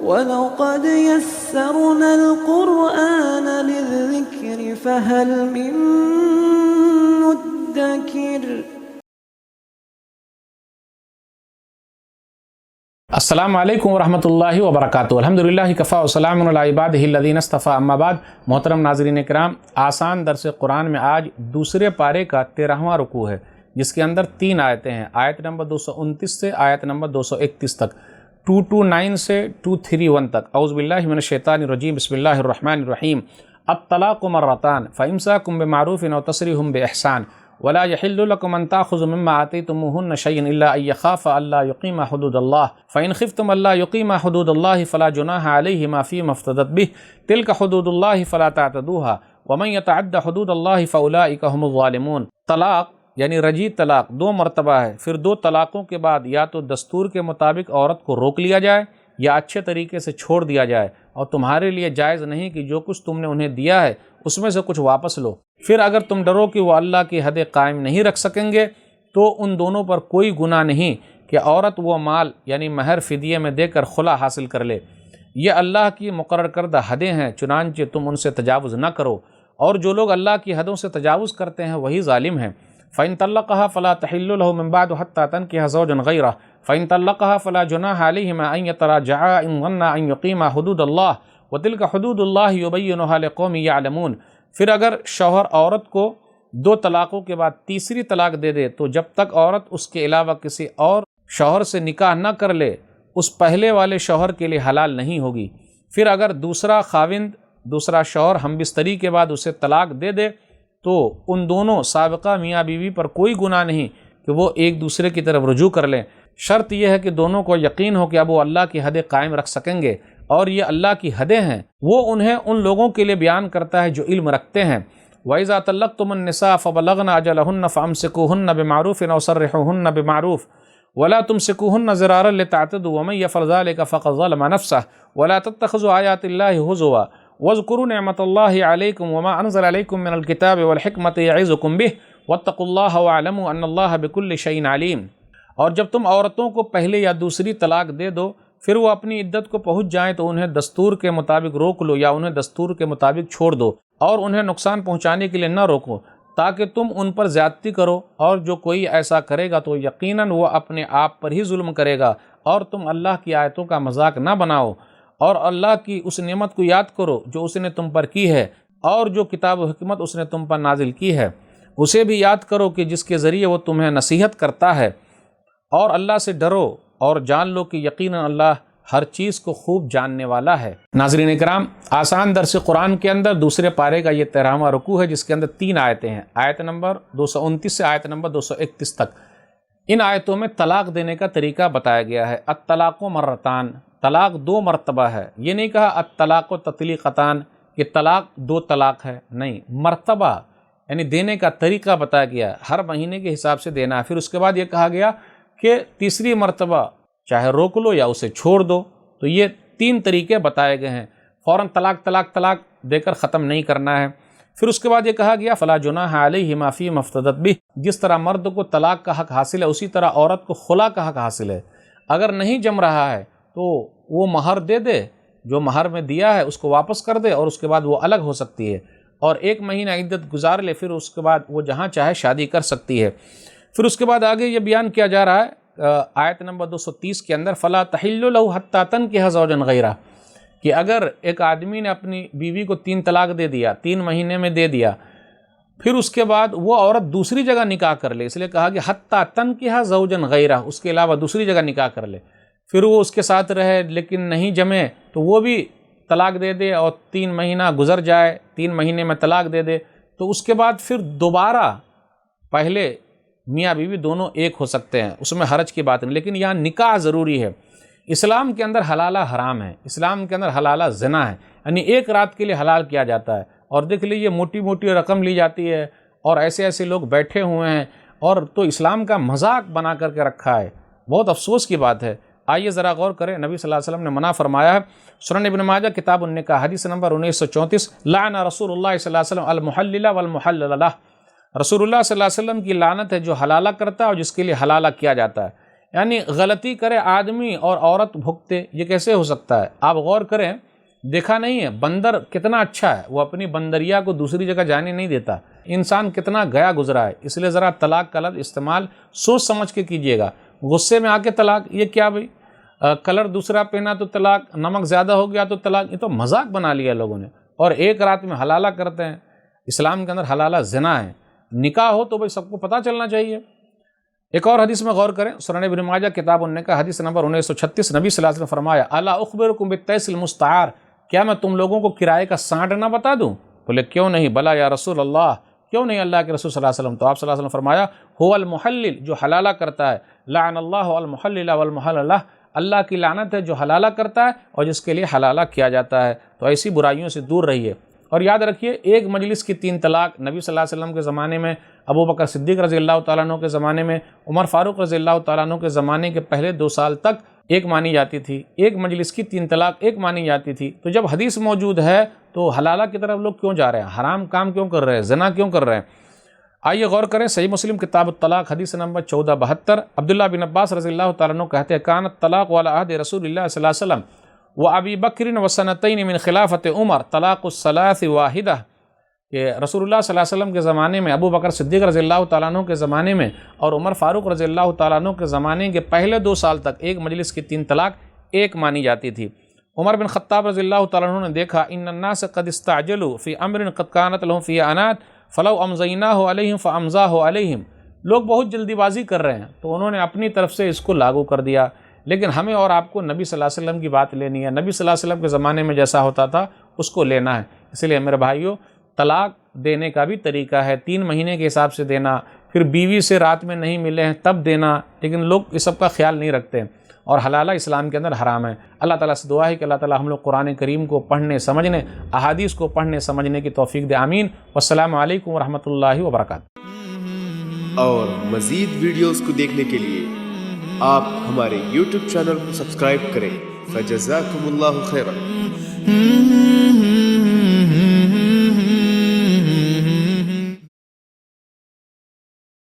وَلَقَدْ يَسَّرْنَا الْقُرْآنَ لِلذِّكْرِ فَهَلْ مِن مُّدَّكِرٍ۔ السلام علیکم ورحمۃ اللہ وبرکاتہ۔ الحمدللہ کفا وسلام علی عبادہ الذین اصطفیٰ، اما بعد۔ محترم ناظرین کرام، آسان درس قرآن میں آج دوسرے پارے کا 13واں رکوع ہے، جس کے اندر 3 آیتیں ہیں، آیت نمبر 229 سے آیت نمبر 231 تک، 229 سے 231 تک۔ اعوذ باللہ من الشیطان الرجیم، بسم اللہ الرحمن الرحیم۔ الطلاق مرتان فامساک بمعروف او تسریح باحسان ولا يحل لكم ان تاخذوا مما آتيتموهن شيئا الا ان يخافا الا يقيما حدود الله فان خفتم الا يقيما حدود الله فلا جناح عليهما فيما افتدت به تلك حدود الله فلا تعتدوها ومن يتعد حدود الله فاولئك هم الظالمون۔ طلاق یعنی رجی طلاق 2 مرتبہ ہے، پھر 2 طلاقوں کے بعد یا تو دستور کے مطابق عورت کو روک لیا جائے یا اچھے طریقے سے چھوڑ دیا جائے، اور تمہارے لیے جائز نہیں کہ جو کچھ تم نے انہیں دیا ہے اس میں سے کچھ واپس لو۔ پھر اگر تم ڈرو کہ وہ اللہ کی حد قائم نہیں رکھ سکیں گے تو ان دونوں پر کوئی گناہ نہیں کہ عورت وہ مال یعنی مہر فدیے میں دے کر خلا حاصل کر لے۔ یہ اللہ کی مقرر کردہ حدیں ہیں، چنانچہ تم ان سے تجاوز نہ کرو، اور جو لوگ اللہ کی حدوں سے تجاوز کرتے ہیں وہی ظالم ہیں۔ فَإِن طَلَّقَهَا فَلَا تَحِلُّ لَهُ مِن بَعْدُ حَتَّى تَنكِحَ زَوْجًا غَيْرَهُ فَإِن طَلَّقَهَا فَلَا جُنَاحَ عَلَيْهِمَا أَن يَتَرَاجَعَا إِن ظَنَّا أَن يُقِيمَا حُدُودَ اللَّهِ وَتِلْكَ حُدُودُ اللَّهِ يُبَيِّنُهَا لِقَوْمٍ يَعْلَمُونَ۔ پھر اگر شوہر عورت کو 2 طلاقوں کے بعد تیسری طلاق دے دے تو جب تک عورت اس کے علاوہ کسی اور شوہر سے نکاح نہ کر لے اس پہلے والے شوہر کے لیے حلال نہیں ہوگی۔ پھر اگر دوسرا خاوند دوسرا شوہر ہم بستری کے بعد اسے طلاق دے دے تو ان دونوں سابقہ میاں بیوی پر کوئی گناہ نہیں کہ وہ ایک دوسرے کی طرف رجوع کر لیں۔ شرط یہ ہے کہ دونوں کو یقین ہو کہ اب وہ اللہ کی حدیں قائم رکھ سکیں گے، اور یہ اللہ کی حدیں ہیں، وہ انہیں ان لوگوں کے لیے بیان کرتا ہے جو علم رکھتے ہیں۔ وَإِذَا طَلَّقْتُمُ النِّسَاءَ فَبَلَغْنَ أَجَلَهُنَّ فَأَمْسِكُوهُنَّ بِمَعْرُوفٍ أَوْ سَرِّحُوهُنَّ بِمَعْرُوفٍ وَلَا تُمْسِكُوهُنَّ ضِرَارًا لِتَعْتَدُوا وَمَن يَفْعَلْ ذَلِكَ فَقَدْ ظَلَمَ نَفْسَهُ وَلَا تَتَّخِذُوا آيَاتِ اللَّهِ هُزُوًا وَاذْكُرُوا نِعْمَةَ اللَّهِ عَلَيْكُمْ وَمَا أَنزَلَ عَلَيْكُم مِّنَ الْكِتَابِ وَالْحِكْمَةِ يَعِظُكُم بِهِ وَاتَّقُوا اللَّهَ وَاعْلَمُوا أَنَّ اللَّهَ بِكُلِّ شَيْءٍ عَلِيمٌ۔ اور جب تم عورتوں کو پہلے یا دوسری طلاق دے دو، پھر وہ اپنی عدت کو پہنچ جائیں تو انہیں دستور کے مطابق روک لو یا انہیں دستور کے مطابق چھوڑ دو، اور انہیں نقصان پہنچانے کے لیے نہ روکو تاکہ تم ان پر زیادتی کرو، اور جو کوئی ایسا کرے گا تو یقیناً وہ اپنے آپ پر ہی ظلم کرے گا، اور تم اللہ کی آیتوں کا مذاق نہ بناؤ، اور اللہ کی اس نعمت کو یاد کرو جو اس نے تم پر کی ہے، اور جو کتاب و حکمت اس نے تم پر نازل کی ہے اسے بھی یاد کرو کہ جس کے ذریعے وہ تمہیں نصیحت کرتا ہے، اور اللہ سے ڈرو اور جان لو کہ یقیناً اللہ ہر چیز کو خوب جاننے والا ہے۔ ناظرین اکرام، آسان درس قرآن کے اندر دوسرے پارے کا یہ 13واں رکوع ہے، جس کے اندر 3 آیتیں ہیں، آیت نمبر 229 سے آیت نمبر 231 تک۔ ان آیتوں میں طلاق دینے کا طریقہ بتایا گیا ہے۔ الطلاق مرتان، طلاق 2 مرتبہ ہے، یہ نہیں کہا الطلاق تطلیقتان کہ طلاق 2 طلاق ہے، نہیں، مرتبہ یعنی دینے کا طریقہ بتایا گیا، ہر مہینے کے حساب سے دینا ہے۔ پھر اس کے بعد یہ کہا گیا کہ تیسری مرتبہ چاہے روک لو یا اسے چھوڑ دو، تو یہ 3 طریقے بتائے گئے ہیں۔ فوراً طلاق طلاق طلاق دے کر ختم نہیں کرنا ہے۔ پھر اس کے بعد یہ کہا گیا فلا جناح علیہما فیما افتدت بہ، جس طرح مرد کو طلاق کا حق حاصل ہے اسی طرح عورت کو خلا کا حق حاصل ہے۔ اگر نہیں جم رہا ہے تو وہ مہر دے دے، جو مہر میں دیا ہے اس کو واپس کر دے، اور اس کے بعد وہ الگ ہو سکتی ہے، اور 1 مہینہ عدت گزار لے، پھر اس کے بعد وہ جہاں چاہے شادی کر سکتی ہے۔ پھر اس کے بعد آگے یہ بیان کیا جا رہا ہے آیت نمبر 230 کے اندر فلا تحل له حتى تنكح زوجا غیرہ، کہ اگر ایک آدمی نے اپنی بیوی کو 3 طلاق دے دیا، 3 مہینے میں دے دیا، پھر اس کے بعد وہ عورت دوسری جگہ نکاح کر لے، اس لیے کہا کہ حتى تنكح زوجا غیرہ، اس کے علاوہ دوسری جگہ نکاح کر لے، پھر وہ اس کے ساتھ رہے لیکن نہیں جمے تو وہ بھی طلاق دے دے، اور 3 مہینہ گزر جائے، 3 مہینے میں طلاق دے دے، تو اس کے بعد پھر دوبارہ پہلے میاں بیوی دونوں ایک ہو سکتے ہیں، اس میں حرج کی بات نہیں، لیکن یہاں نکاح ضروری ہے۔ اسلام کے اندر حلالہ حرام ہے، اسلام کے اندر حلالہ زنا ہے، یعنی 1 رات کے لیے حلال کیا جاتا ہے، اور دیکھ لیجیے موٹی موٹی رقم لی جاتی ہے، اور ایسے ایسے لوگ بیٹھے ہوئے ہیں، اور تو اسلام کا مذاق بنا کر کے رکھا ہے، بہت افسوس کی بات ہے۔ آئیے ذرا غور کریں، نبی صلی اللہ علیہ وسلم نے منع فرمایا ہے، سنن ابن ماجہ کتاب النکاح حدیث نمبر 1934، لعن رسول اللہ صلی اللہ علیہ وسلم المحلل والمحلل لہ، رسول اللہ صلی اللہ علیہ وسلم کی لعنت ہے جو حلالہ کرتا ہے اور جس کے لیے حلالہ کیا جاتا ہے۔ یعنی غلطی کرے آدمی اور عورت بھگتے، یہ کیسے ہو سکتا ہے؟ آپ غور کریں، دیکھا نہیں ہے بندر کتنا اچھا ہے، وہ اپنی بندریا کو دوسری جگہ جانے نہیں دیتا، انسان کتنا گیا گزرا ہے۔ اس لیے ذرا طلاق کا لفظ استعمال سوچ سمجھ کے کیجیے گا۔ غصے میں آ کے طلاق، یہ کیا بھائی؟ کلر دوسرا پہنا تو طلاق، نمک زیادہ ہو گیا تو طلاق، یہ تو مذاق بنا لیا لوگوں نے، اور ایک رات میں حلالہ کرتے ہیں۔ اسلام کے اندر حلالہ زنا ہے، نکاح ہو تو بھائی سب کو پتہ چلنا چاہیے۔ ایک اور حدیث میں غور کریں، سنن ابن ماجہ کتاب النکاح حدیث نمبر 1936، نبی صلی اللہ علیہ وسلم نے فرمایا الا اخبرکم بالتیس المستعار، کیا میں تم لوگوں کو کرائے کا سانٹ نہ بتا دوں؟ بولے کیوں نہیں؟ بلا یا رسول اللہ، کیوں نہیں اللہ کے رسول صلی اللہ علیہ وسلم؟ تو آپ صلی اللہ علیہ وسلم فرمایا هو المحلل، جو حلالہ کرتا ہے، لعن اللہ المحلل والمحلل له، اللہ کی لعنت ہے جو حلالہ کرتا ہے اور جس کے لیے حلالہ کیا جاتا ہے۔ تو ایسی برائیوں سے دور رہیے۔ اور یاد رکھیے، ایک مجلس کی 3 طلاق نبی صلی اللہ علیہ وسلم کے زمانے میں، ابو بکر صدیق رضی اللہ تعالیٰ عنہ کے زمانے میں، عمر فاروق رضی اللہ تعالیٰ عنہ کے زمانے کے پہلے 2 سال تک ایک مانی جاتی تھی۔ ایک مجلس کی 3 طلاق ایک مانی جاتی تھی۔ تو جب حدیث موجود ہے تو حلالہ کی طرف لوگ کیوں جا رہے ہیں؟ حرام کام کیوں کر رہے ہیں؟ زنا کیوں کر رہے ہیں؟ آئیے غور کریں، صحیح مسلم کتاب الطلاق حدیث نمبر 1472، عبداللہ بن عباس رضی اللہ تعالیٰ عنہ کہتے ہیں کانت طلاق علی عہد رسول اللہ صلی اللہ علیہ وسلم و ابی بکر و سنتین من خلافت عمر طلاق الثلاث واحدہ، کہ رسول اللہ صلی اللہ علیہ وسلم کے زمانے میں، ابو بکر صدیق رضی اللہ تعالیٰ عنہ کے زمانے میں اور عمر فاروق رضی اللہ تعالیٰ عنہ کے زمانے کے پہلے 2 سال تک ایک مجلس کی 3 طلاق ایک مانی جاتی تھی۔ عمر بن خطاب رضی اللہ تعالیٰ عنہ نے دیکھا ان الناس قد استعجلوا فی امر قد کانت لهم فی عنات فلو امضیناہ علیہم فامضاہ علیہم، لوگ بہت جلدی بازی کر رہے ہیں تو انہوں نے اپنی طرف سے اس کو لاگو کر دیا، لیکن ہمیں اور آپ کو نبی صلی اللہ علیہ وسلم کی بات لینی ہے، نبی صلی اللہ علیہ وسلم کے زمانے میں جیسا ہوتا تھا اس کو لینا ہے۔ اس لیے میرے بھائیوں، طلاق دینے کا بھی طریقہ ہے، 3 مہینے کے حساب سے دینا، پھر بیوی سے رات میں نہیں ملے ہیں تب دینا، لیکن لوگ اس سب کا خیال نہیں رکھتے، اور حلالہ اسلام کے اندر حرام ہے۔ اللہ تعالیٰ سے دعا ہے کہ اللہ تعالیٰ ہم لوگ قرآن کریم کو پڑھنے سمجھنے، احادیث کو پڑھنے سمجھنے کی توفیق دے، آمین۔ والسلام علیکم ورحمۃ اللہ وبرکاتہ۔ اور مزید ویڈیوز کو دیکھنے کے لیے آپ ہمارے YouTube چینل کو سبسکرائب کریں۔ فجزاکم اللہ خیرا۔